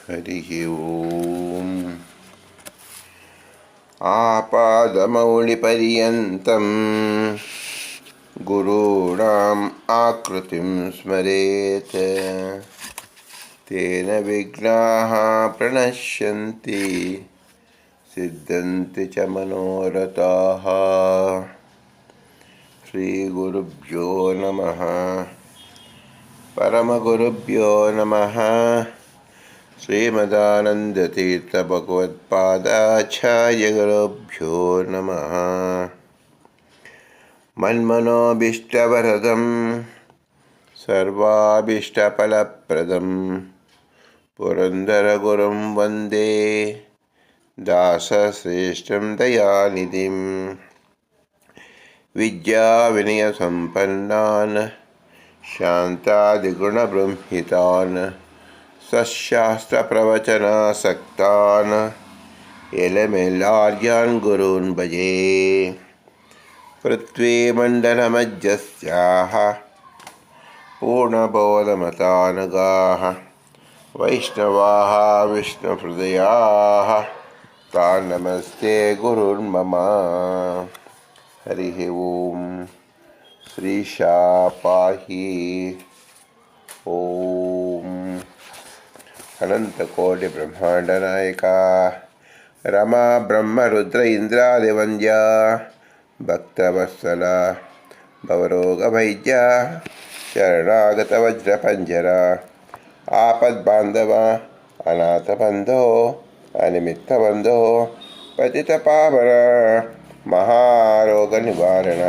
ಹರಿಃ ಓಂ. ಆಪಾದಮೌಳಿಪರ್ಯಂతం ಗುರುಣಾಂ ಆಕೃತಿಂ ಸ್ಮರೇತ್ ತೇನ ವಿಘ್ನಾಃ ಪ್ರಣಶ್ಯಂತಿ ಸಿದ್ಧಂತಿ ಚ ಮನೋರಥಾಃ. ಶ್ರೀ ಗುರುಭ್ಯೋ ನಮಃ. ಪರಮಗುರುಭ್ಯೋ ನಮಃ. ಶ್ರೀಮದಾನಂದತೀರ್ಥಭಗವತ್ಪಾದಾಚಾರ್ಯಗುರುಭ್ಯೋ ನಮಃ. ಮನ್ಮನೋಭೀಷ್ಟವರದಂ ಸರ್ವಾಭೀಷ್ಟಫಲಪ್ರದಂ ಪುರಂದರಗುರುಂ ವಂದೇ ದಾಸಶ್ರೇಷ್ಠಂ ದಯಾನಿಧಿಂ. ವಿದ್ಯಾವಿನಯಸಂಪನ್ನಾನ್ ಶಾಂತಾದಿಗುಣಬೃಂಹಿತಾನ್ ಸತ್ಶಾಸ್ತ್ರಪ್ರವಚನಾಸಕ್ತಾನ್ ಎಲೆಮೆಲ್ಲಾರ್ಯಾನ್ ಗುರೂನ್ ಭಜೆ. ಪೃಥ್ವೀಮಂಡಲಮಧ್ಯಸ್ಥಾಃ ಪೂರ್ಣಬೋಧಮತಾನುಗಾಃ ವೈಷ್ಣವಾಃ ವಿಷ್ಣುಹೃದಯಾಃ ತಾನ್ ನಮಸ್ತೆ ಗುರುನ್ ಮಮ. ಹರಿಃ ಓಂ. ಶ್ರೀಶಾಃ ಪಾಹಿ. ಓಂ. ಅನಂತಕೋಟಿ ಬ್ರಹ್ಮಾಂಡ ನಾಯಕ ರಮಾ ಬ್ರಹ್ಮ ರುದ್ರ ಇಂದ್ರಾದಿವಂದ್ಯ ಭಕ್ತವತ್ಸಲ ಭವರೋಗಭೈದ್ಯ ಶರಣಾಗತ ವಜ್ರಪಂಜರ ಆಪದ್ಬಾಂಧವ ಅನಾಥಬಂಧೋ ಅನಿಮಿತ್ತಬಂಧೋ ಪತಿತಪಾವನ ಮಹಾರೋಗ ನಿವಾರಣ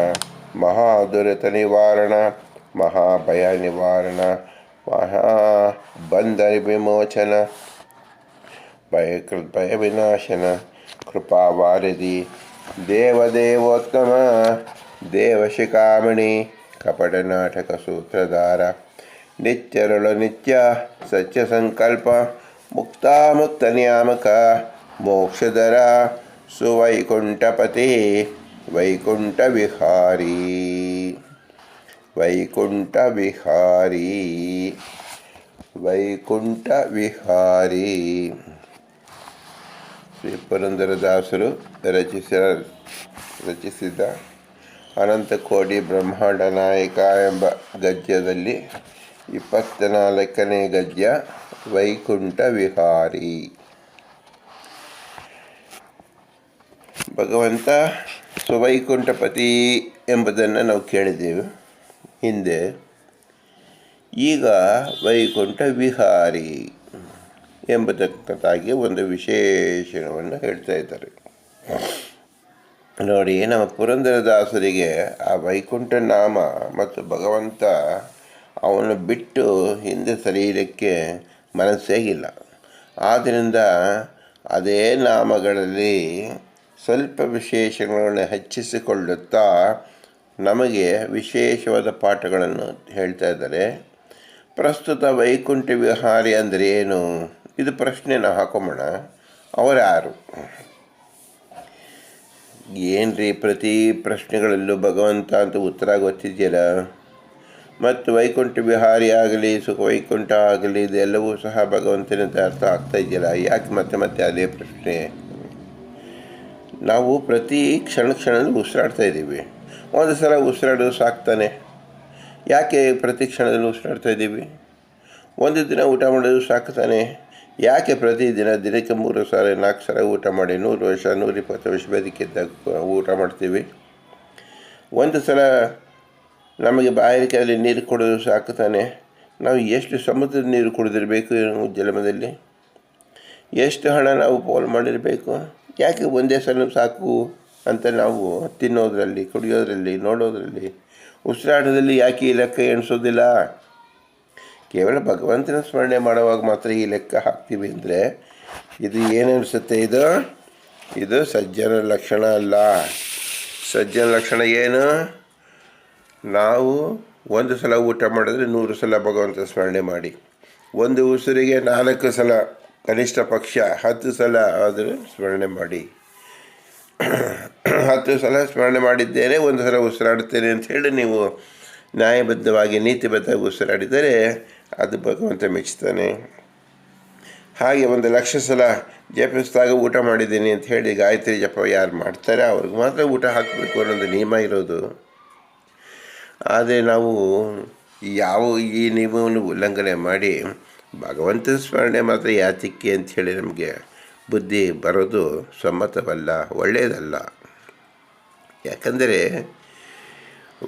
ಮಹಾದುರಿತ ನಿವಾರಣ ಮಹಾಭಯ ನಿವಾರಣ ಮಹಾಬಂಧ ವಿಮೋಚನ ಭಯ ವಿನಾಶನ ಕೃಪಾವಾರಿಧಿ ದೇವದೇವೋತ್ತಮ ದೇವಶಿಖಾಮಣಿ ಕಪಟ ನಾಟಕ ಸೂತ್ರಧಾರ ನಿತ್ಯರುಳು ನಿತ್ಯ ಸತ್ಯ ಸಂಕಲ್ಪ ಮುಕ್ತಾಮುಕ್ತ ನಿಯಾಮಕ ಮೋಕ್ಷಧರ ಸುವೈಕುಂಠಪತಿ ವೈಕುಂಠ ವಿಹಾರಿ ವೈಕುಂಠ ವಿಹಾರಿ ವೈಕುಂಠ ವಿಹಾರಿ. ಶ್ರೀ ಪುರಂದರದಾಸರು ರಚಿಸಿದ ಅನಂತಕೋಟಿ ಬ್ರಹ್ಮಾಂಡ ನಾಯಕ ಎಂಬ ಗದ್ಯದಲ್ಲಿ 24ನೇ ಗದ್ಯ ವೈಕುಂಠ ವಿಹಾರಿ. ಭಗವಂತ ಸುವೈಕುಂಠಪತಿ ಎಂಬುದನ್ನು ನಾವು ಕೇಳಿದ್ದೇವೆ ಹಿಂದೆ. ಈಗ ವೈಕುಂಠ ವಿಹಾರಿ ಎಂಬುದಕ್ಕಾಗಿ ಒಂದು ವಿಶೇಷಣವನ್ನು ಹೇಳ್ತಾ ಇದ್ದಾರೆ ನೋಡಿ. ನಮ್ಮ ಪುರಂದರದಾಸರಿಗೆ ಆ ವೈಕುಂಠ ನಾಮ ಮತ್ತು ಭಗವಂತ ಅವನು ಬಿಟ್ಟು ಹಿಂದೆ ಸರಿಯಲಿಕ್ಕೆ ಮನಸ್ಸೇ ಇಲ್ಲ. ಆದ್ದರಿಂದ ಅದೇ ನಾಮಗಳಲ್ಲಿ ಸ್ವಲ್ಪ ವಿಶೇಷಗಳನ್ನು ಹೆಚ್ಚಿಸಿಕೊಳ್ಳುತ್ತಾ ನಮಗೆ ವಿಶೇಷವಾದ ಪಾಠಗಳನ್ನು ಹೇಳ್ತಾ ಇದ್ದಾರೆ. ಪ್ರಸ್ತುತ ವೈಕುಂಠ ವಿಹಾರಿ ಅಂದರೆ ಏನು? ಇದು ಪ್ರಶ್ನೆನ ಹಾಕೊಂಬೋಣ. ಅವರ್ಯಾರು? ಏನ್ರಿ ಪ್ರತಿ ಪ್ರಶ್ನೆಗಳಲ್ಲೂ ಭಗವಂತ ಅಂತ ಉತ್ತರ ಗೊತ್ತಿದೆಯಲ್ಲ. ಮತ್ತು ವೈಕುಂಠ ವಿಹಾರಿ ಆಗಲಿ ಸುಖ ವೈಕುಂಠ ಆಗಲಿ ಇದೆಲ್ಲವೂ ಸಹ ಭಗವಂತನಿಂದ ಅರ್ಥ ಆಗ್ತಾ ಇದೆಯಲ್ಲ. ಯಾಕೆ ಮತ್ತೆ ಮತ್ತೆ ಅದೇ ಪ್ರಶ್ನೆ? ನಾವು ಪ್ರತಿ ಕ್ಷಣದಲ್ಲಿ ಉಸಿರಾಡ್ತಾ ಇದ್ದೀವಿ. ಒಂದು ಸಲ ಉಸಿರಾಡೋದು ಸಾಕ್ತಾನೆ. ಯಾಕೆ ಪ್ರತಿ ಕ್ಷಣದಲ್ಲಿ ಉಸಿರಾಡ್ತಾ ಇದ್ದೀವಿ? ಒಂದು ದಿನ ಊಟ ಮಾಡೋದು ಸಾಕ್ತಾನೆ. ಯಾಕೆ ಪ್ರತಿದಿನ ದಿನಕ್ಕೆ 3 ಸಲ 4 ಸಲ ಊಟ ಮಾಡಿ 100 ವರ್ಷ 120 ವರ್ಷ ಬದುಕಿದ್ದಾಗ ಊಟ ಮಾಡ್ತೀವಿ? ಒಂದು ಸಲ ನಮಗೆ ಬಾಯಾರಿಕೆಯಲ್ಲಿ ನೀರು ಕೊಡೋದು ಸಾಕ್ತಾನೆ. ನಾವು ಎಷ್ಟು ಸಮುದ್ರದ ನೀರು ಕುಡಿದಿರಬೇಕು ಜನ್ಮದಲ್ಲಿ? ಎಷ್ಟು ಹಣ ನಾವು ಪೋಲು ಮಾಡಿರಬೇಕು? ಯಾಕೆ ಒಂದೇ ಸಲ ಸಾಕು ಅಂತ ನಾವು ತಿನ್ನೋದ್ರಲ್ಲಿ, ಕುಡಿಯೋದ್ರಲ್ಲಿ, ನೋಡೋದ್ರಲ್ಲಿ, ಉಸಿರಾಟದಲ್ಲಿ ಯಾಕೆ ಈ ಲೆಕ್ಕ ಎಣಿಸೋದಿಲ್ಲ? ಕೇವಲ ಭಗವಂತನ ಸ್ಮರಣೆ ಮಾಡುವಾಗ ಮಾತ್ರ ಈ ಲೆಕ್ಕ ಹಾಕ್ತೀವಿ ಅಂದರೆ ಇದು ಏನನ್ನಿಸುತ್ತೆ? ಇದು ಸಜ್ಜನ ಲಕ್ಷಣ ಅಲ್ಲ. ಸಜ್ಜನ ಲಕ್ಷಣ ಏನು? ನಾವು ಒಂದು ಸಲ ಊಟ ಮಾಡಿದ್ರೆ 100 ಸಲ ಭಗವಂತ ಸ್ಮರಣೆ ಮಾಡಿ, ಒಂದು ಉಸಿರಿಗೆ 4 ಸಲ ಕನಿಷ್ಠ ಪಕ್ಷ 10 ಸಲ ಆದರೂ ಸ್ಮರಣೆ ಮಾಡಿ. 10 ಸಲ ಸ್ಮರಣೆ ಮಾಡಿದ್ದೇನೆ, ಒಂದು ಸಲ ಉಸಿರಾಡುತ್ತೇನೆ ಅಂಥೇಳಿ ನೀವು ನ್ಯಾಯಬದ್ಧವಾಗಿ ನೀತಿಬದ್ಧವಾಗಿ ಉಸಿರಾಡಿದರೆ ಅದು ಭಗವಂತ ಮೆಚ್ಚುತ್ತಾನೆ. ಹಾಗೆ 1,00,000 ಸಲ ಜಪಿಸಿದಾಗ ಊಟ ಮಾಡಿದ್ದೀನಿ ಅಂತ ಹೇಳಿ ಗಾಯತ್ರಿ ಜಪ ಯಾರು ಮಾಡ್ತಾರೆ ಅವ್ರಿಗೆ ಮಾತ್ರ ಊಟ ಹಾಕಬೇಕು ಅನ್ನೋದು ನಿಯಮ ಇರೋದು. ಆದರೆ ನಾವು ಈ ನಿಯಮವನ್ನು ಉಲ್ಲಂಘನೆ ಮಾಡಿ ಭಗವಂತನ ಸ್ಮರಣೆ ಮಾತ್ರ ಯಾತಕ್ಕೆ ಅಂಥೇಳಿ ನಮಗೆ ಬುದ್ಧಿ ಬರೋದು ಸಮ್ಮತವಲ್ಲ, ಒಳ್ಳೆಯದಲ್ಲ. ಯಾಕಂದರೆ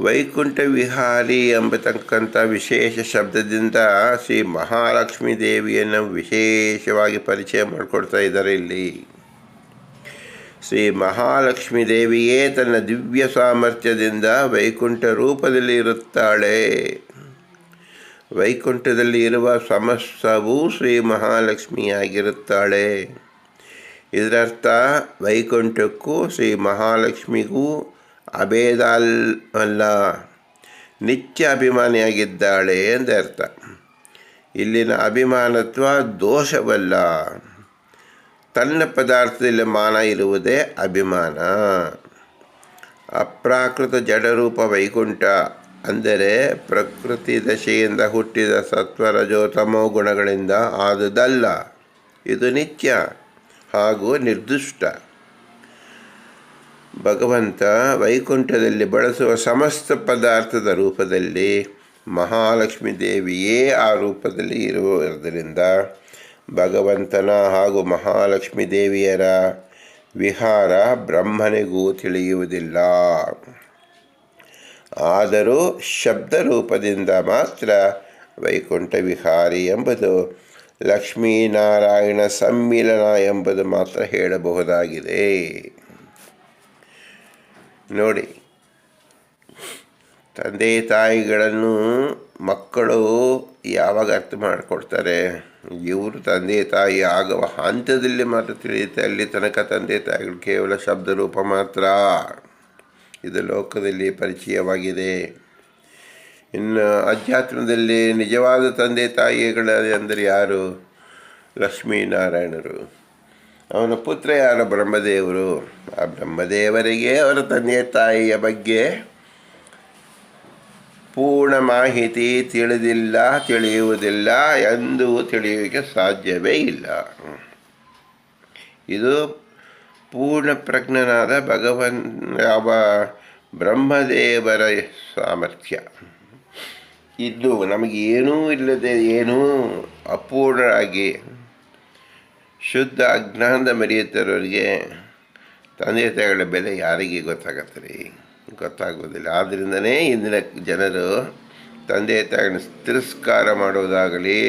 ವೈಕುಂಠ ವಿಹಾರಿ ಎಂಬತಕ್ಕಂಥ ವಿಶೇಷ ಶಬ್ದದಿಂದ ಶ್ರೀ ಮಹಾಲಕ್ಷ್ಮೀ ದೇವಿಯನ್ನು ವಿಶೇಷವಾಗಿ ಪರಿಚಯ ಮಾಡಿಕೊಡ್ತಾ ಇದ್ದಾರೆ ಇಲ್ಲಿ. ಶ್ರೀ ಮಹಾಲಕ್ಷ್ಮೀ ದೇವಿಯೇ ತನ್ನ ದಿವ್ಯ ಸಾಮರ್ಥ್ಯದಿಂದ ವೈಕುಂಠ ರೂಪದಲ್ಲಿ ಇರುತ್ತಾಳೆ. ವೈಕುಂಠದಲ್ಲಿ ಇರುವ ಸಮಸ್ತವೂ ಶ್ರೀ ಮಹಾಲಕ್ಷ್ಮಿಯಾಗಿರುತ್ತಾಳೆ. ಇದರರ್ಥ ವೈಕುಂಠಕ್ಕೂ ಶ್ರೀ ಮಹಾಲಕ್ಷ್ಮಿಗೂ ಅಭೇದ ಅಲ್ಲ, ನಿತ್ಯ ಅಭಿಮಾನಿಯಾಗಿದ್ದಾಳೆ ಎಂದರ್ಥ. ಇಲ್ಲಿನ ಅಭಿಮಾನತ್ವ ದೋಷವಲ್ಲ. ತನ್ನ ಪದಾರ್ಥದಲ್ಲಿ ಮಾನ ಇರುವುದೇ ಅಭಿಮಾನ. ಅಪ್ರಾಕೃತ ಜಡರೂಪ ವೈಕುಂಠ ಅಂದರೆ ಪ್ರಕೃತಿ ದಶೆಯಿಂದ ಹುಟ್ಟಿದ ಸತ್ವರಜೋ ತಮೋ ಗುಣಗಳಿಂದ ಆದುದಲ್ಲ. ಇದು ನಿತ್ಯ ಹಾಗೂ ನಿರ್ದಿಷ್ಟ. ಭಗವಂತ ವೈಕುಂಠದಲ್ಲಿ ಬಳಸುವ ಸಮಸ್ತ ಪದಾರ್ಥದ ರೂಪದಲ್ಲಿ ಮಹಾಲಕ್ಷ್ಮೀ ದೇವಿಯೇ ಆ ರೂಪದಲ್ಲಿ ಇರುವುದರಿಂದ ಭಗವಂತನ ಹಾಗೂ ಮಹಾಲಕ್ಷ್ಮೀ ದೇವಿಯರ ವಿಹಾರ ಬ್ರಹ್ಮನಿಗೂ ತಿಳಿಯುವುದಿಲ್ಲ. ಆದರೂ ಶಬ್ದ ರೂಪದಿಂದ ಮಾತ್ರ ವೈಕುಂಠ ವಿಹಾರಿ ಎಂಬುದು ಲಕ್ಷ್ಮೀನಾರಾಯಣ ಸಮ್ಮಿಲನ ಎಂಬುದು ಮಾತ್ರ ಹೇಳಬಹುದಾಗಿದೆ. ನೋಡಿ, ತಂದೆ ತಾಯಿಗಳನ್ನು ಮಕ್ಕಳು ಯಾವಾಗ ಅರ್ಥ ಮಾಡಿಕೊಡ್ತಾರೆ? ಇವರು ತಂದೆ ತಾಯಿ ಆಗುವ ಹಂತದಲ್ಲಿ ಮಾತ್ರ ತಿಳಿಯುತ್ತೆ. ಅಲ್ಲಿ ತನಕ ತಂದೆ ತಾಯಿಗಳು ಕೇವಲ ಶಬ್ದರೂಪ ಮಾತ್ರ. ಇದು ಲೋಕದಲ್ಲಿ ಪರಿಚಯವಾಗಿದೆ. ಇನ್ನು ಅಧ್ಯಾತ್ಮದಲ್ಲಿ ನಿಜವಾದ ತಂದೆ ತಾಯಿಗಳ ಅಂದರೆ ಯಾರು? ಲಕ್ಷ್ಮೀನಾರಾಯಣರು. ಅವನ ಪುತ್ರ ಯಾರು? ಬ್ರಹ್ಮದೇವರು. ಆ ಬ್ರಹ್ಮದೇವರಿಗೆ ಅವರ ತಂದೆ ತಾಯಿಯ ಬಗ್ಗೆ ಪೂರ್ಣ ಮಾಹಿತಿ ತಿಳಿಯುವುದಿಲ್ಲ, ಎಂದೂ ತಿಳಿಯೋಕ್ಕೆ ಸಾಧ್ಯವೇ ಇಲ್ಲ. ಇದು ಪೂರ್ಣ ಪ್ರಜ್ಞನಾದ ಬ್ರಹ್ಮದೇವರ ಸಾಮರ್ಥ್ಯ. ಇದು ನಮಗೇನೂ ಇಲ್ಲದೆ ಏನೂ ಅಪೂರ್ಣರಾಗಿ ಶುದ್ಧ ಅಜ್ಞಾನದ ಮರೆಯುತ್ತಿರೋರಿಗೆ ತಂದೆ ತಾಯಿಗಳ ಬೆಲೆ ಯಾರಿಗೆ ಗೊತ್ತಾಗತ್ತೆ ರೀ? ಗೊತ್ತಾಗೋದಿಲ್ಲ. ಆದ್ದರಿಂದನೇ ಇಂದಿನ ಜನರು ತಂದೆ ತಾಯಿಗಳನ್ನ ತಿರಸ್ಕಾರ ಮಾಡುವುದಾಗಲಿ,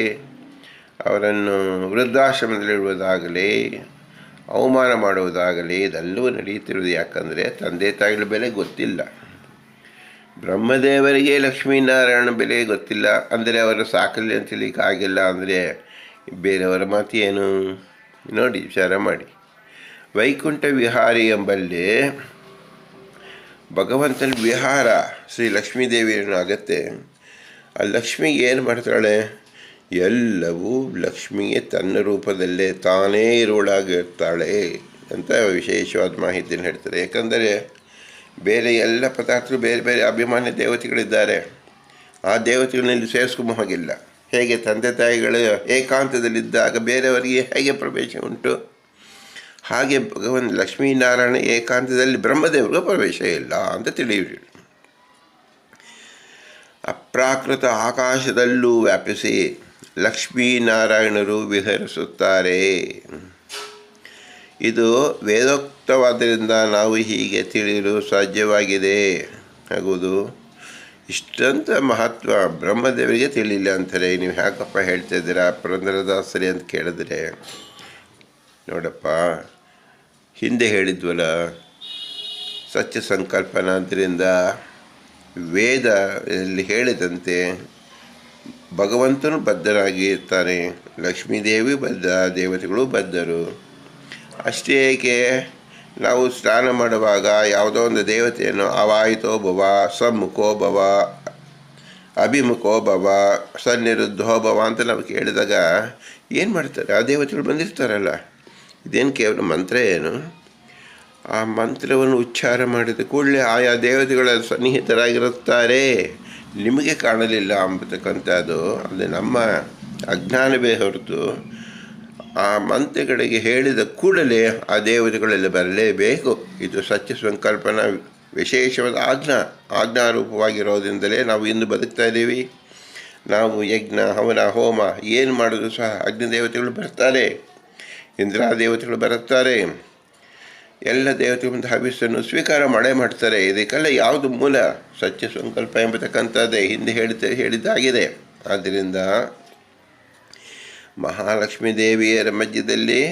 ಅವರನ್ನು ವೃದ್ಧಾಶ್ರಮದಲ್ಲಿಡುವುದಾಗಲಿ, ಅವಮಾನ ಮಾಡುವುದಾಗಲಿ ಇದೆಲ್ಲವೂ ನಡೆಯುತ್ತಿರುವುದು. ಯಾಕಂದರೆ ತಂದೆ ತಾಯಿಗಳ ಬೆಲೆ ಗೊತ್ತಿಲ್ಲ. ಬ್ರಹ್ಮದೇವರಿಗೆ ಲಕ್ಷ್ಮೀನಾರಾಯಣ ಬೆಲೆ ಗೊತ್ತಿಲ್ಲ ಅಂದರೆ ಅವರು ಸಾಕಲಿ ಅಂತ ತಿಳಿಯಕ್ಕೆ ಆಗಿಲ್ಲ ಅಂದರೆ ಬೇರೆಯವರ ಮಾತು ಏನು? ನೋಡಿ, ವಿಚಾರ ಮಾಡಿ. ವೈಕುಂಠ ವಿಹಾರಿ ಎಂಬಲ್ಲಿ ಭಗವಂತನ ವಿಹಾರ ಶ್ರೀ ಲಕ್ಷ್ಮೀದೇವಿಯನ್ನು ಆಗತ್ತೆ. ಆ ಲಕ್ಷ್ಮಿಗೆ ಏನು ಮಾಡ್ತಾಳೆ? ಎಲ್ಲವೂ ಲಕ್ಷ್ಮಿಗೆ ತನ್ನ ರೂಪದಲ್ಲೇ ತಾನೇ ಇರುವಳಾಗಿರ್ತಾಳೆ ಅಂತ ವಿಶೇಷವಾದ ಮಾಹಿತಿಯನ್ನು ಹೇಳ್ತಾರೆ. ಯಾಕಂದರೆ ಬೇರೆ ಎಲ್ಲ ಪದಾರ್ಥಗಳು ಬೇರೆ ಬೇರೆ ಅಭಿಮಾನ್ಯ ದೇವತೆಗಳಿದ್ದಾರೆ. ಆ ದೇವತೆಗಳಲ್ಲಿ ಸೇರಿಸ್ಕೊಂಬ ಹಾಗಿಲ್ಲ. ಹೇಗೆ ತಂದೆ ತಾಯಿಗಳು ಏಕಾಂತದಲ್ಲಿದ್ದಾಗ ಬೇರೆಯವರಿಗೆ ಹೇಗೆ ಪ್ರವೇಶ ಉಂಟು, ಹಾಗೆ ಭಗವಂತ ಲಕ್ಷ್ಮೀನಾರಾಯಣ ಏಕಾಂತದಲ್ಲಿ ಬ್ರಹ್ಮದೇವರಿಗೂ ಪ್ರವೇಶ ಇಲ್ಲ ಅಂತ ತಿಳಿಯಿರಿ. ಅಪ್ರಾಕೃತ ಆಕಾಶದಲ್ಲೂ ವ್ಯಾಪಿಸಿ ಲಕ್ಷ್ಮೀನಾರಾಯಣರು ವಿಹರಿಸುತ್ತಾರೆ. ಇದು ವೇದೋಕ್ತವಾದ್ದರಿಂದ ನಾವು ಹೀಗೆ ತಿಳಿಯಲು ಸಾಧ್ಯವಾಗಿದೆ ಆಗುವುದು. ಇಷ್ಟಂತ ಮಹತ್ವ ಬ್ರಹ್ಮದೇವರಿಗೆ ತಿಳಿಲಿಲ್ಲ ಅಂತಾರೆ. ನೀವು ಯಾಕಪ್ಪ ಹೇಳ್ತಾ ಇದ್ದೀರಾ ಪುರಂದರದಾಸರಿ ಅಂತ ಕೇಳಿದ್ರೆ, ನೋಡಪ್ಪ, ಹಿಂದೆ ಹೇಳಿದ್ವಲ್ಲ, ಸತ್ಯ ಸಂಕಲ್ಪನ ಆದ್ದರಿಂದ ವೇದದಲ್ಲಿ ಹೇಳಿದಂತೆ ಭಗವಂತನು ಬದ್ಧರಾಗಿ ಇರ್ತಾನೆ, ಲಕ್ಷ್ಮೀದೇವಿ ಬದ್ಧ, ದೇವತೆಗಳು ಬದ್ಧರು. ಅಷ್ಟೇ ಏಕೆ, ನಾವು ಸ್ನಾನ ಮಾಡುವಾಗ ಯಾವುದೋ ಒಂದು ದೇವತೆಯನ್ನು ಅವಾಯಿತೋ ಭವ, ಸಮ್ಮುಖೋ ಭವ, ಅಭಿಮುಖೋ ಭವ, ಸನ್ನಿರುದ್ಧೋ ಭವ ಅಂತ ನಾವು ಕೇಳಿದಾಗ ಏನು ಮಾಡ್ತಾರೆ? ಆ ದೇವತೆಗಳು ಬಂದಿರ್ತಾರಲ್ಲ, ಇದೇನು ಕೇವಲ ಮಂತ್ರ ಏನು? ಆ ಮಂತ್ರವನ್ನು ಉಚ್ಚಾರ ಮಾಡಿದ ಕೂಡಲೇ ಆಯಾ ದೇವತೆಗಳ ಸನ್ನಿಹಿತರಾಗಿರುತ್ತಾರೆ. ನಿಮಗೆ ಕಾಣಲಿಲ್ಲ ಅಂಬತಕ್ಕಂಥದ್ದು ಅದು ನಮ್ಮ ಅಜ್ಞಾನವೇ ಹೊರತು ಆ ಮಂತ್ರಗಳಿಗೆ ಹೇಳಿದ ಕೂಡಲೇ ಆ ದೇವತೆಗಳೆಲ್ಲ ಬರಲೇಬೇಕು. ಇದು ಸತ್ಯ ಸಂಕಲ್ಪನ ವಿಶೇಷವಾದ ಆಜ್ಞಾರೂಪವಾಗಿರೋದ್ರಿಂದಲೇ ನಾವು ಇಂದು ಬದುಕ್ತಾ ಇದ್ದೀವಿ. ನಾವು ಯಜ್ಞ ಹವನ ಹೋಮ ಏನು ಮಾಡಿದ್ರು ಸಹ ಅಗ್ನಿದೇವತೆಗಳು ಬರ್ತಾರೆ, ಇಂದ್ರಾದೇವತೆಗಳು ಬರುತ್ತಾರೆ, ಎಲ್ಲ ದೇವತೆಗಳಿಂದ ಹವಿಸ್ಸನ್ನು ಸ್ವೀಕಾರ ಮಾಡ್ತಾರೆ. ಇದಕ್ಕೆಲ್ಲ ಯಾವುದು ಮೂಲ? ಸತ್ಯ ಸಂಕಲ್ಪ ಎಂಬತಕ್ಕಂಥದ್ದೇ ಹಿಂದೆ ಹೇಳಿದ್ದಾಗಿದೆ. ಆದ್ದರಿಂದ ಮಹಾಲಕ್ಷ್ಮೀ ದೇವಿಯರ ಮಧ್ಯದಲ್ಲಿ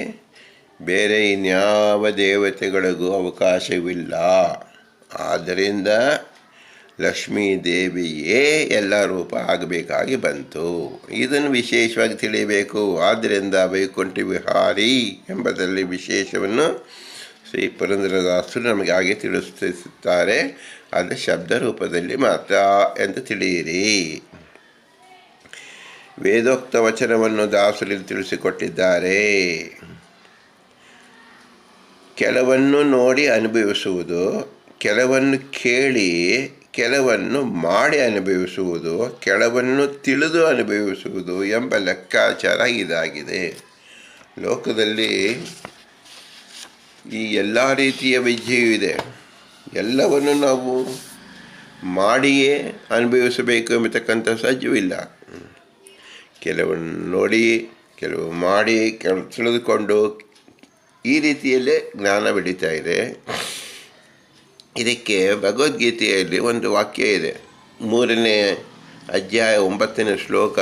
ಬೇರೆ ಇನ್ಯಾವ ದೇವತೆಗಳಿಗೂ ಅವಕಾಶವಿಲ್ಲ. ಆದ್ದರಿಂದ ಲಕ್ಷ್ಮೀ ದೇವಿಯೇ ಎಲ್ಲ ರೂಪ ಆಗಬೇಕಾಗಿ ಬಂತು. ಇದನ್ನು ವಿಶೇಷವಾಗಿ ತಿಳಿಯಬೇಕು. ಆದ್ದರಿಂದ ವೈಕುಂಠ ವಿಹಾರಿ ಎಂಬುದರಲ್ಲಿ ವಿಶೇಷವನ್ನು ಶ್ರೀ ಪುರಂದರದಾಸರು ನಮಗೆ ಹಾಗೆ ತಿಳಿಸುತ್ತಾರೆ. ಅದು ಶಬ್ದ ರೂಪದಲ್ಲಿ ಮಾತ್ರ ಎಂದು ತಿಳಿಯಿರಿ. ವೇದೋಕ್ತ ವಚನವನ್ನು ದಾಸರು ತಿಳಿಸಿಕೊಟ್ಟಿದ್ದಾರೆ. ಕೆಲವನ್ನು ನೋಡಿ ಅನುಭವಿಸುವುದು, ಕೆಲವನ್ನು ಕೇಳಿ, ಕೆಲವನ್ನು ಮಾಡಿ ಅನುಭವಿಸುವುದು, ಕೆಲವನ್ನು ತಿಳಿದು ಅನುಭವಿಸುವುದು ಎಂಬ ಲೆಕ್ಕಾಚಾರ ಇದಾಗಿದೆ. ಲೋಕದಲ್ಲಿ ಈ ಎಲ್ಲ ರೀತಿಯ ವಿದ್ಯೆಯೂ ಇದೆ. ಎಲ್ಲವನ್ನು ನಾವು ಮಾಡಿಯೇ ಅನುಭವಿಸಬೇಕು ಎಂಬತಕ್ಕಂಥ ಸಹಜವಿಲ್ಲ. ಕೆಲವನ್ನು ನೋಡಿ, ಕೆಲವು ಮಾಡಿ, ಕೆಲವು ತಿಳಿದುಕೊಂಡು ಈ ರೀತಿಯಲ್ಲೇ ಜ್ಞಾನ ಬೆಳೀತಾ ಇದೆ. ಇದಕ್ಕೆ ಭಗವದ್ಗೀತೆಯಲ್ಲಿ ಒಂದು ವಾಕ್ಯ ಇದೆ. 3ನೇ ಅಧ್ಯಾಯ 9ನೇ ಶ್ಲೋಕ,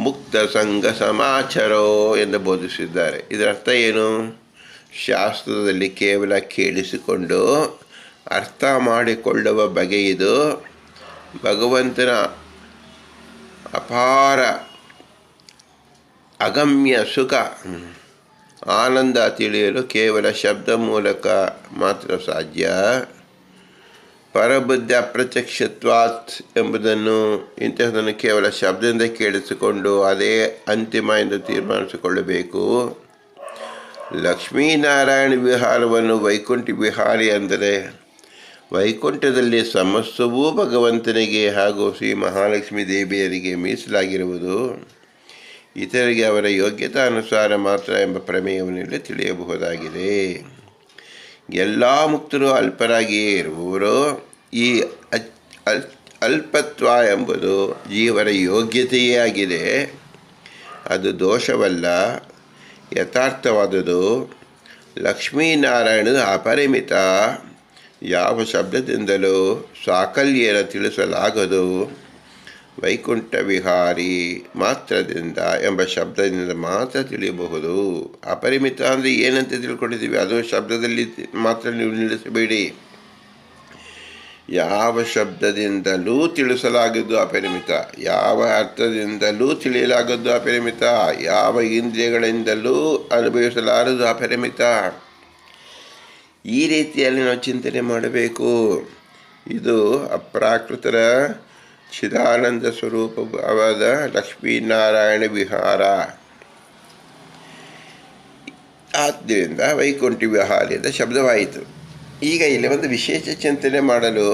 ಮುಕ್ತ ಸಂಘ ಸಮಾಚಾರೋ ಎಂದು ಬೋಧಿಸಿದ್ದಾರೆ. ಇದರ ಅರ್ಥ ಏನು? ಶಾಸ್ತ್ರದಲ್ಲಿ ಕೇವಲ ಕೇಳಿಸಿಕೊಂಡು ಅರ್ಥ ಮಾಡಿಕೊಳ್ಳುವ ಬಗೆಯಿದು. ಭಗವಂತನ ಅಪಾರ ಅಗಮ್ಯ ಸುಖ ಆನಂದ ತಿಳಿಯಲು ಕೇವಲ ಶಬ್ದ ಮೂಲಕ ಮಾತ್ರ ಸಾಧ್ಯ. ಪರಬುದ್ಧಿ ಅಪ್ರತ್ಯಕ್ಷತ್ವಾತ್ ಎಂಬುದನ್ನು ಇಂತಹದನ್ನು ಕೇವಲ ಶಬ್ದದಿಂದ ಕೇಳಿಸಿಕೊಂಡು ಅದೇ ಅಂತಿಮ ಎಂದು ತೀರ್ಮಾನಿಸಿಕೊಳ್ಳಬೇಕು. ಲಕ್ಷ್ಮೀನಾರಾಯಣ ವಿಹಾರವನ್ನು ವೈಕುಂಠ ವಿಹಾರಿ ಅಂದರೆ ವೈಕುಂಠದಲ್ಲಿ ಸಮಸ್ತವೂ ಭಗವಂತನಿಗೆ ಹಾಗೂ ಶ್ರೀ ಮಹಾಲಕ್ಷ್ಮೀ ದೇವಿಯರಿಗೆ ಮೀಸಲಾಗಿರುವುದು. ಇತರರಿಗೆ ಅವರ ಯೋಗ್ಯತಾನುಸಾರ ಮಾತ್ರ ಎಂಬ ಪ್ರಮೇಯವನ್ನು ತಿಳಿಯಬಹುದಾಗಿದೆ. ಎಲ್ಲ ಮುಕ್ತರು ಅಲ್ಪರಾಗಿಯೇ ಇರುವವರು. ಈ ಅಲ್ಪತ್ವ ಎಂಬುದು ಜೀವರ ಯೋಗ್ಯತೆಯೇ ಆಗಿದೆ. ಅದು ದೋಷವಲ್ಲ, ಯಥಾರ್ಥವಾದುದು. ಲಕ್ಷ್ಮೀನಾರಾಯಣದ ಅಪರಿಮಿತ, ಯಾವ ಶಬ್ದದಿಂದಲೂ ಸಾಕಲ್ಯನ ತಿಳಿಸಲಾಗದು. ವೈಕುಂಠ ವಿಹಾರಿ ಮಾತ್ರದಿಂದ ಎಂಬ ಶಬ್ದದಿಂದ ಮಾತ್ರ ತಿಳಿಯಬಹುದು. ಅಪರಿಮಿತ ಅಂದರೆ ಏನಂತ ತಿಳ್ಕೊಂಡಿದ್ದೀವಿ, ಅದು ಶಬ್ದದಲ್ಲಿ ಮಾತ್ರ ನೀವು ನಿಲ್ಲಿಸಬೇಡಿ. ಯಾವ ಶಬ್ದದಿಂದಲೂ ತಿಳಿಸಲಾಗದ್ದು ಅಪರಿಮಿತ, ಯಾವ ಅರ್ಥದಿಂದಲೂ ತಿಳಿಯಲಾಗದ್ದು ಅಪರಿಮಿತ, ಯಾವ ಇಂದ್ರಿಯಗಳಿಂದಲೂ ಅನುಭವಿಸಲಾರದು ಅಪರಿಮಿತ. ಈ ರೀತಿಯಲ್ಲಿ ನಾವು ಚಿಂತನೆ ಮಾಡಬೇಕು. ಇದು ಅಪ್ರಾಕೃತರ ಚಿದಾನಂದ ಸ್ವರೂಪವಾದ ಲಕ್ಷ್ಮೀನಾರಾಯಣ ವಿಹಾರ. ಆದ್ದರಿಂದ ವೈಕುಂಠ ವಿಹಾರಿ ಅಂತ ಶಬ್ದವಾಯಿತು. ಈಗ ಇಲ್ಲಿ ಒಂದು ವಿಶೇಷ ಚಿಂತನೆ ಮಾಡಲು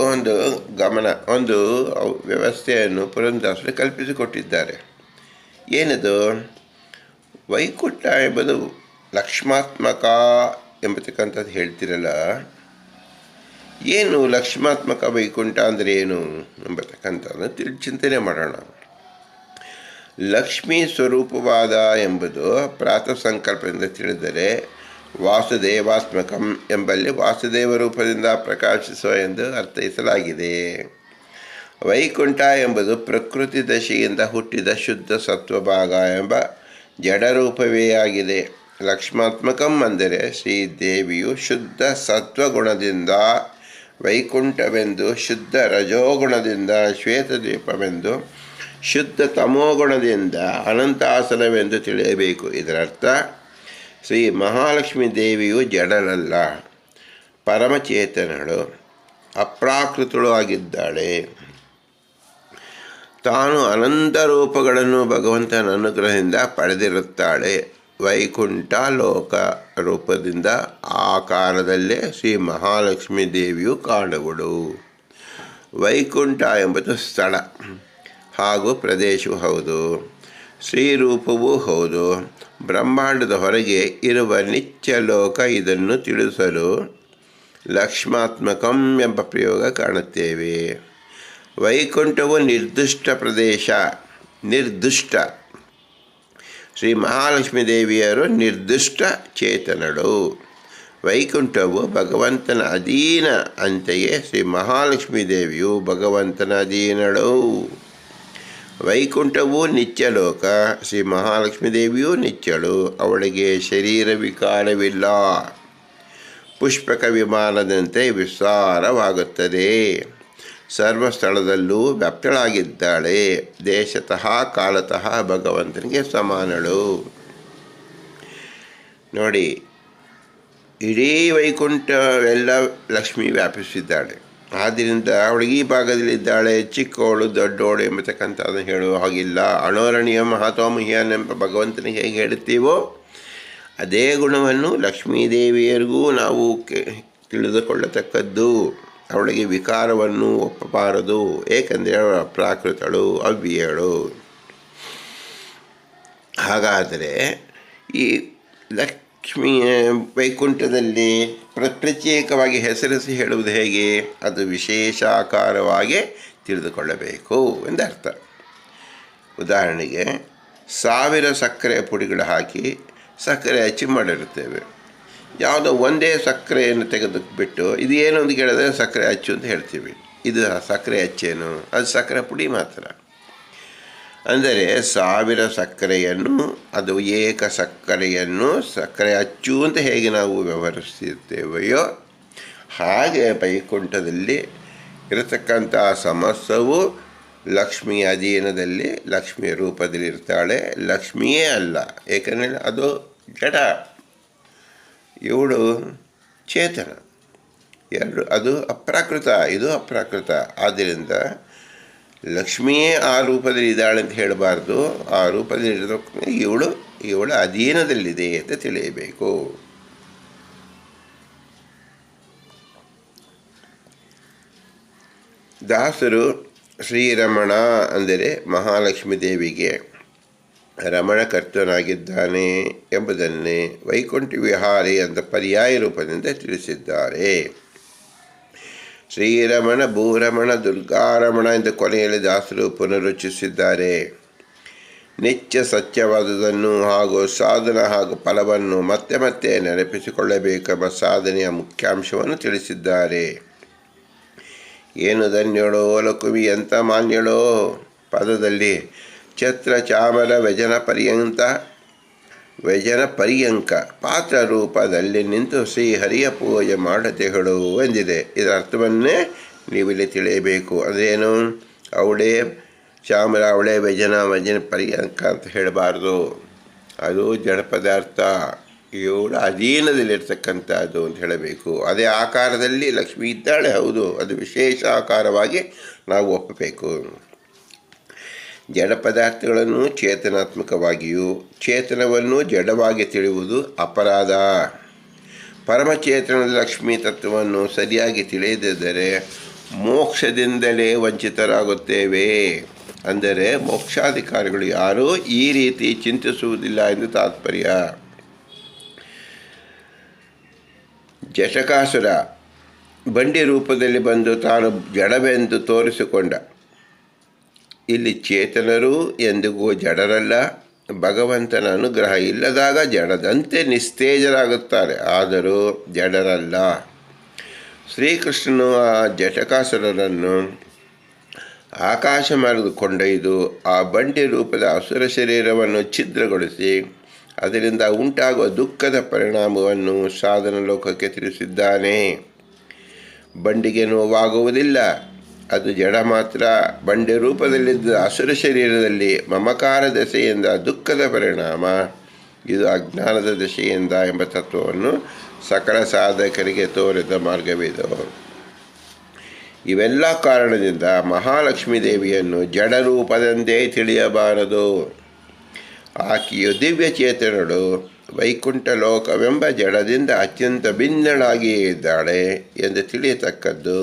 ಒಂದು ವ್ಯವಸ್ಥೆಯನ್ನು ಪುರಂದರದಾಸರು ಕಲ್ಪಿಸಿಕೊಟ್ಟಿದ್ದಾರೆ. ಏನದು? ವೈಕುಂಠ ಎಂಬುದು ಲಕ್ಷ್ಮಾತ್ಮಕ ಎಂಬತಕ್ಕಂಥದ್ದು ಹೇಳ್ತಿರಲ್ಲ, ಏನು ಲಕ್ಷ್ಮಾತ್ಮಕ ವೈಕುಂಠ ಅಂದರೆ ಏನು ಎಂಬತಕ್ಕಂಥದ್ದು ಚಿಂತನೆ ಮಾಡೋಣ. ಲಕ್ಷ್ಮೀ ಸ್ವರೂಪವಾದ ಎಂಬುದು ಪ್ರಾತಃ ಸಂಕಲ್ಪದಿಂದ ತಿಳಿದರೆ ವಾಸುದೇವಾತ್ಮಕಂ ಎಂಬಲ್ಲಿ ವಾಸುದೇವ ರೂಪದಿಂದ ಪ್ರಕಾಶಿಸುವ ಎಂದು ಅರ್ಥೈಸಲಾಗಿದೆ. ವೈಕುಂಠ ಎಂಬುದು ಪ್ರಕೃತಿ ದಶೆಯಿಂದ ಹುಟ್ಟಿದ ಶುದ್ಧ ಸತ್ವಭಾಗ ಎಂಬ ಜಡರೂಪವೇ ಆಗಿದೆ. ಲಕ್ಷ್ಮಾತ್ಮಕಂ ಅಂದರೆ ಶ್ರೀದೇವಿಯು ಶುದ್ಧ ಸತ್ವಗುಣದಿಂದ ವೈಕುಂಠವೆಂದು, ಶುದ್ಧ ರಜೋಗುಣದಿಂದ ಶ್ವೇತದ್ವೀಪವೆಂದು, ಶುದ್ಧ ತಮೋಗುಣದಿಂದ ಅನಂತಾಸನವೆಂದು ತಿಳಿಯಬೇಕು. ಇದರರ್ಥ ಶ್ರೀ ಮಹಾಲಕ್ಷ್ಮೀ ದೇವಿಯು ಜಡರಲ್ಲ, ಪರಮಚೇತನಳು, ಅಪ್ರಾಕೃತಳು ಆಗಿದ್ದಾಳೆ. ತಾನು ಅನಂತ ರೂಪಗಳನ್ನು ಭಗವಂತನ ಅನುಗ್ರಹದಿಂದ ಪಡೆದಿರುತ್ತಾಳೆ. ವೈಕುಂಠ ಲೋಕ ರೂಪದಿಂದ ಆ ಕಾಲದಲ್ಲೇ ಶ್ರೀ ಮಹಾಲಕ್ಷ್ಮೀ ದೇವಿಯು ಕಾಣುವಳು. ವೈಕುಂಠ ಎಂಬುದು ಸ್ಥಳ ಹಾಗೂ ಪ್ರದೇಶವೂ ಹೌದು. ಶ್ರೀರೂಪವೂ ಹೌದು. ಬ್ರಹ್ಮಾಂಡದ ಹೊರಗೆ ಇರುವ ನಿತ್ಯ ಲೋಕ ಇದನ್ನು ತಿಳಿಸಲು ಲಕ್ಷ್ಮಾತ್ಮಕಂ ಎಂಬ ಪ್ರಯೋಗ ಕಾಣುತ್ತೇವೆ. ವೈಕುಂಠವು ನಿರ್ದಿಷ್ಟ ಪ್ರದೇಶ, ನಿರ್ದಿಷ್ಟ. ಶ್ರೀ ಮಹಾಲಕ್ಷ್ಮೀ ದೇವಿಯರು ನಿರ್ದಿಷ್ಟ ಚೇತನಳು. ವೈಕುಂಠವು ಭಗವಂತನ ಅಧೀನ, ಅಂತೆಯೇ ಶ್ರೀ ಮಹಾಲಕ್ಷ್ಮೀ ದೇವಿಯು ಭಗವಂತನ ಅಧೀನಳು. ವೈಕುಂಠವು ನಿತ್ಯಲೋಕ, ಶ್ರೀ ಮಹಾಲಕ್ಷ್ಮೀ ದೇವಿಯೂ ನಿತ್ಯಳು. ಅವಳಿಗೆ ಶರೀರ ವಿಕಾರವಿಲ್ಲ. ಪುಷ್ಪಕ ವಿಮಾನದಂತೆ ವಿಸ್ತಾರವಾಗುತ್ತದೆ. ಸರ್ವಸ್ಥಳದಲ್ಲೂ ವ್ಯಾಪ್ತಳಾಗಿದ್ದಾಳೆ. ದೇಶತಃ ಕಾಲತಃ ಭಗವಂತನಿಗೆ ಸಮಾನಳು. ನೋಡಿ, ಇಡೀ ವೈಕುಂಠವೆಲ್ಲ ಲಕ್ಷ್ಮಿ ವ್ಯಾಪಿಸಿದ್ದಾಳೆ. ಆದ್ದರಿಂದ ಅವಳಿಗೆ ಈ ಭಾಗದಲ್ಲಿದ್ದಾಳೆ, ಚಿಕ್ಕವಳು ದೊಡ್ಡವಳು ಎಂಬತಕ್ಕಂಥದ್ದನ್ನು ಹೇಳುವ ಹಾಗಿಲ್ಲ. ಅಣೋರಣೀಯ ಮಹಾತ್ಮಹ್ಯಾನ್ ಎಂಬ ಭಗವಂತನಿಗೆ ಹೇಗೆ ಹೇಳುತ್ತೀವೋ ಅದೇ ಗುಣವನ್ನು ಲಕ್ಷ್ಮೀದೇವಿಯರಿಗೂ ನಾವು ತಿಳಿದುಕೊಳ್ಳತಕ್ಕದ್ದು. ಅವಳಿಗೆ ವಿಕಾರವನ್ನು ಒಪ್ಪಬಾರದು, ಏಕೆಂದರೆ ಅವಳ ಪ್ರಾಕೃತಳು, ಅವ್ಯಯಳು. ಹಾಗಾದರೆ ಈ ಲಕ್ಷ್ಮಿಯ ವೈಕುಂಠದಲ್ಲಿ ಪ್ರತ್ಯೇಕವಾಗಿ ಹೆಸರಿಸಿ ಹೇಳುವುದು ಹೇಗೆ? ಅದು ವಿಶೇಷ ಆಕಾರವಾಗಿ ತಿಳಿದುಕೊಳ್ಳಬೇಕು ಎಂದರ್ಥ. ಉದಾಹರಣೆಗೆ 1000 ಸಕ್ಕರೆಯ ಪುಡಿಗಳು ಹಾಕಿ ಸಕ್ಕರೆ ಹಚ್ಚಿ ಮಾಡಿರುತ್ತೇವೆ. ಯಾವುದೋ ಒಂದೇ ಸಕ್ಕರೆಯನ್ನು ತೆಗೆದುಬಿಟ್ಟು ಇದು ಏನು ಅಂತ ಕೇಳಿದ್ರೆ ಸಕ್ಕರೆ ಹಚ್ಚು ಅಂತ ಹೇಳ್ತೀವಿ. ಇದು ಸಕ್ಕರೆ ಹಚ್ಚೇನು? ಅದು ಸಕ್ಕರೆ ಪುಡಿ ಮಾತ್ರ. ಅಂದರೆ 1000 ಸಕ್ಕರೆಯನ್ನು, ಅದು ಏಕ ಸಕ್ಕರೆಯನ್ನು ಸಕ್ಕರೆ ಅಚ್ಚು ಅಂತ ಹೇಗೆ ನಾವು ವ್ಯವಹರಿಸುತ್ತೇವೆಯೋ ಹಾಗೆ ವೈಕುಂಠದಲ್ಲಿ ಇರತಕ್ಕಂಥ ಸಮಸ್ತವು ಲಕ್ಷ್ಮಿಯ ಅಧೀನದಲ್ಲಿ ಲಕ್ಷ್ಮಿಯ ರೂಪದಲ್ಲಿ ಇರ್ತಾಳೆ. ಲಕ್ಷ್ಮಿಯೇ ಅಲ್ಲ, ಏಕೆಂದರೆ ಅದು ಜಡ, ಇವಳು ಚೇತನ. ಎರಡು, ಅದು ಅಪ್ರಾಕೃತ, ಇದು ಅಪ್ರಾಕೃತ. ಆದ್ದರಿಂದ ಲಕ್ಷ್ಮಿಯೇ ಆ ರೂಪದಲ್ಲಿ ಇದ್ದಾಳೆ ಅಂತ ಹೇಳಬಾರ್ದು. ಆ ರೂಪದಲ್ಲಿ ಇವಳ ಅಧೀನದಲ್ಲಿದೆ ಅಂತ ತಿಳಿಯಬೇಕು. ದಾಸರು ಶ್ರೀರಮಣ ಅಂದರೆ ಮಹಾಲಕ್ಷ್ಮೀ ದೇವಿಗೆ ರಮಣಕರ್ತನಾಗಿದ್ದಾನೆ ಎಂಬುದನ್ನೇ ವೈಕುಂಠ ವಿಹಾರಿ ಅಂತ ಪರ್ಯಾಯ ರೂಪದಿಂದ ತಿಳಿಸಿದ್ದಾರೆ. ಶ್ರೀರಮಣ, ಭೂರಮಣ, ದುರ್ಗಾರಮಣ ಎಂದು ಕೊನೆಯಲ್ಲಿ ದಾಸರು ಪುನರುಚ್ಚರಿಸಿದ್ದಾರೆ. ನಿತ್ಯ ಸತ್ಯವಾದುದನ್ನು ಹಾಗೂ ಸಾಧನ ಹಾಗೂ ಫಲವನ್ನು ಮತ್ತೆ ಮತ್ತೆ ನೆನಪಿಸಿಕೊಳ್ಳಬೇಕೆಂಬ ಸಾಧನೆಯ ಮುಖ್ಯಾಂಶವನ್ನು ತಿಳಿಸಿದ್ದಾರೆ. ಏನು ಧನ್ಯಳೋ ಲಕುಮಿ, ಎಂಥ ಮಾನ್ಯಳೋ ಪದದಲ್ಲಿ ಛತ್ರ ಚಾಮರ ವ್ಯಜನ ಪರ್ಯಂಕ ಪಾತ್ರ ರೂಪದಲ್ಲಿ ನಿಂತು ಶ್ರೀಹರಿಯ ಪೂಜೆ ಮಾಡತೆಗಳು ಎಂದಿದೆ. ಇದರ ಅರ್ಥವನ್ನೇ ನೀವಿಲ್ಲಿ ತಿಳಿಯಬೇಕು. ಅದೇನು? ಅವಳೇ ಚಾಮರ, ಅವಳೇ ವ್ಯಜನ ಪರ್ಯಂಕ ಅಂತ ಹೇಳಬಾರ್ದು. ಅದು ಜಡ ಪದಾರ್ಥ, ಇವಳ ಅಧೀನದಲ್ಲಿರ್ತಕ್ಕಂಥದ್ದು ಅಂತ ಹೇಳಬೇಕು. ಅದೇ ಆಕಾರದಲ್ಲಿ ಲಕ್ಷ್ಮಿ ಇದ್ದಾಳೆ, ಹೌದು, ಅದು ವಿಶೇಷ ಆಕಾರವಾಗಿ ನಾವು ಒಪ್ಪಬೇಕು. ಜಡ ಪದಾರ್ಥಗಳನ್ನು ಚೇತನಾತ್ಮಕವಾಗಿಯೂ ಚೇತನವನ್ನು ಜಡವಾಗಿ ತಿಳಿಯುವುದು ಅಪರಾಧ. ಪರಮಚೇತನದ ಲಕ್ಷ್ಮೀ ತತ್ವವನ್ನು ಸರಿಯಾಗಿ ತಿಳಿಯದಿದ್ದರೆ ಮೋಕ್ಷದಿಂದಲೇ ವಂಚಿತರಾಗುತ್ತೇವೆ. ಅಂದರೆ ಮೋಕ್ಷಾಧಿಕಾರಿಗಳು ಯಾರೂ ಈ ರೀತಿ ಚಿಂತಿಸುವುದಿಲ್ಲ ಎಂದು ತಾತ್ಪರ್ಯ. ಜಟಕಾಸುರ ಬಂಡಿ ರೂಪದಲ್ಲಿ ಬಂದು ತಾನು ಜಡವೆಂದು ತೋರಿಸಿಕೊಂಡ. ಇಲ್ಲಿ ಚೇತನರು ಎಂದಿಗೂ ಜಡರಲ್ಲ. ಭಗವಂತನ ಅನುಗ್ರಹ ಇಲ್ಲದಾಗ ಜಡದಂತೆ ನಿಸ್ತೇಜರಾಗುತ್ತಾರೆ, ಆದರೂ ಜಡರಲ್ಲ. ಶ್ರೀಕೃಷ್ಣನು ಆ ಜಟಕಾಸುರರನ್ನು ಆಕಾಶ ಮಾರ್ಗ ಕೊಂಡೊಯ್ದು ಆ ಬಂಡಿ ರೂಪದ ಅಸುರ ಶರೀರವನ್ನು ಛಿದ್ರಗೊಳಿಸಿ ಅದರಿಂದ ಉಂಟಾಗುವ ದುಃಖದ ಪರಿಣಾಮವನ್ನು ಸಾಧನ ಲೋಕಕ್ಕೆ ತಿಳಿಸಿದ್ದಾನೆ. ಬಂಡಿಗೆ ನೋವಾಗುವುದಿಲ್ಲ, ಅದು ಜಡ ಮಾತ್ರ. ಬಂಡೆ ರೂಪದಲ್ಲಿದ್ದ ಅಸುರ ಶರೀರದಲ್ಲಿ ಮಮಕಾರ ದಶೆಯಿಂದ ದುಃಖದ ಪರಿಣಾಮ, ಇದು ಅಜ್ಞಾನದ ದಶೆಯಿಂದ ಎಂಬ ತತ್ವವನ್ನು ಸಕಲ ಸಾಧಕರಿಗೆ ತೋರಿದ ಮಾರ್ಗವಿದು. ಇವೆಲ್ಲ ಕಾರಣದಿಂದ ಮಹಾಲಕ್ಷ್ಮೀ ದೇವಿಯನ್ನು ಜಡರೂಪದಂತೆ ತಿಳಿಯಬಾರದು. ಆಕೆಯು ದಿವ್ಯ ಚೇತನಳು. ವೈಕುಂಠ ಲೋಕವೆಂಬ ಜಡದಿಂದ ಅತ್ಯಂತ ಭಿನ್ನಳಾಗಿಯೇ ಇದ್ದಾಳೆ ಎಂದು ತಿಳಿಯತಕ್ಕದ್ದು.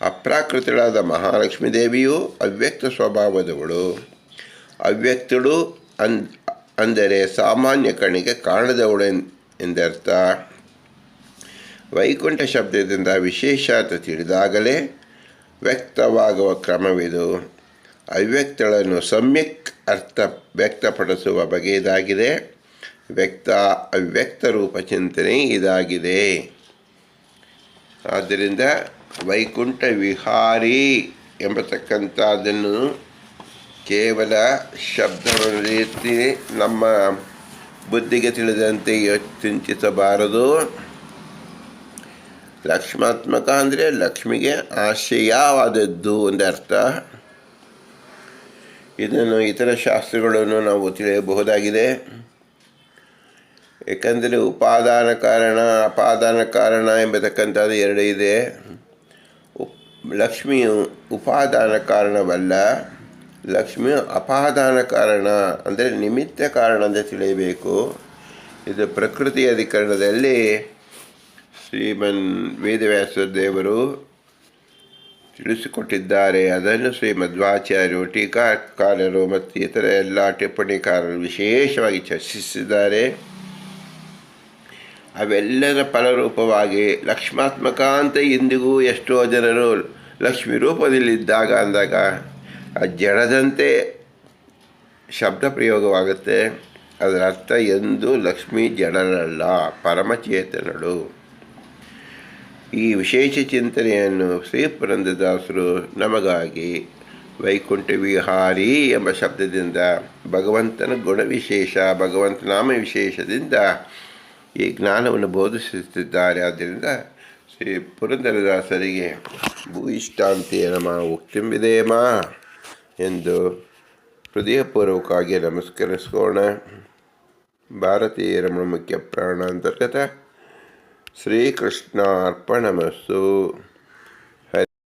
ಅಪ್ರಾಕೃತಳಾದ ಮಹಾಲಕ್ಷ್ಮೀ ದೇವಿಯು ಅವ್ಯಕ್ತ ಸ್ವಭಾವದವಳು. ಅವ್ಯಕ್ತಳು ಅಂದರೆ ಸಾಮಾನ್ಯ ಕಣ್ಣಿಗೆ ಕಾಣದವಳು ಎಂದರ್ಥ. ವೈಕುಂಠ ಶಬ್ದದಿಂದ ವಿಶೇಷಾರ್ಥ ತಿಳಿದಾಗಲೇ ವ್ಯಕ್ತವಾಗುವ ಕ್ರಮವಿದು. ಅವ್ಯಕ್ತಳನ್ನು ಸಮ್ಯಕ್ ಅರ್ಥ ವ್ಯಕ್ತಪಡಿಸುವ ಬಗೆಯದಾಗಿದೆ. ಅವ್ಯಕ್ತ ರೂಪ ಚಿಂತನೆ ಇದಾಗಿದೆ. ಆದ್ದರಿಂದ ವೈಕುಂಠ ವಿಹಾರಿ ಎಂಬತಕ್ಕಂಥದ್ದನ್ನು ಕೇವಲ ಶಬ್ದದ ರೀತಿ ನಮ್ಮ ಬುದ್ಧಿಗೆ ತಿಳಿದಂತೆ ಚಿಂತಿಸಬಾರದು. ಲಕ್ಷ್ಮಾತ್ಮಕ ಅಂದರೆ ಲಕ್ಷ್ಮಿಗೆ ಆಶ್ರಯವಾದದ್ದು ಒಂದರ್ಥ. ಇದನ್ನು ಇತರ ಶಾಸ್ತ್ರಗಳನ್ನು ನಾವು ತಿಳಿಯಬಹುದಾಗಿದೆ. ಏಕೆಂದರೆ ಉಪಾದಾನ ಕಾರಣ ಅಪಾದಾನ ಕಾರಣ ಎಂಬತಕ್ಕಂಥದ್ದು ಎರಡು ಇದೆ. ಲಕ್ಷ್ಮಿಯು ಉಪಾದಾನ ಕಾರಣವಲ್ಲ, ಲಕ್ಷ್ಮಿಯು ಅಪಾದಾನ ಕಾರಣ ಅಂದರೆ ನಿಮಿತ್ತ ಕಾರಣ ಅಂತ ತಿಳಿಯಬೇಕು. ಇದು ಪ್ರಕೃತಿ ಅಧಿಕರಣದಲ್ಲಿ ವೇದವ್ಯಾಸ ದೇವರು ತಿಳಿಸಿಕೊಟ್ಟಿದ್ದಾರೆ. ಅದನ್ನು ಶ್ರೀಮಧ್ವಾಚಾರ್ಯರು, ಟೀಕಾಕಾರರು ಮತ್ತು ಇತರ ಎಲ್ಲ ಟಿಪ್ಪಣಿಕಾರರು ವಿಶೇಷವಾಗಿ ಚರ್ಚಿಸಿದ್ದಾರೆ. ಅವೆಲ್ಲರ ಫಲರೂಪವಾಗಿ ಲಕ್ಷ್ಮಾತ್ಮಕ ಅಂತ ಇಂದಿಗೂ ಎಷ್ಟೋ ಜನರು ಲಕ್ಷ್ಮಿ ರೂಪದಲ್ಲಿದ್ದಾಗ ಅಂದಾಗ ಆ ಜಡದಂತೆ ಶಬ್ದ ಪ್ರಯೋಗವಾಗುತ್ತೆ. ಅದರ ಅರ್ಥ ಎಂದು ಲಕ್ಷ್ಮೀ ಜಡನಲ್ಲ, ಪರಮಚೇತನಳು. ಈ ವಿಶೇಷ ಚಿಂತನೆಯನ್ನು ಶ್ರೀ ಪುರಂದರದಾಸರು ನಮಗಾಗಿ ವೈಕುಂಠ ವಿಹಾರಿ ಎಂಬ ಶಬ್ದದಿಂದ ಭಗವಂತನ ಗುಣವಿಶೇಷ, ಭಗವಂತ ನಾಮ ವಿಶೇಷದಿಂದ ಈ ಜ್ಞಾನವನ್ನು ಬೋಧಿಸುತ್ತಿದ್ದಾರೆ. ಆದ್ದರಿಂದ ಶ್ರೀ ಪುರಂದರದಾಸರಿಗೆ ಭೂಯಿಷ್ಠಾಂತಿಯ ನಮಃ ಉಕ್ತಿಂಬಿದೇಮ ಎಂದು ಹೃದಯಪೂರ್ವಕವಾಗಿ ನಮಸ್ಕರಿಸೋಣ. ಭಾರತೀಯ ರಮಣ ಮುಖ್ಯ ಪ್ರಾಣ ಅಂತರ್ಗತ ಶ್ರೀಕೃಷ್ಣಾರ್ಪಣಮಸ್ತು.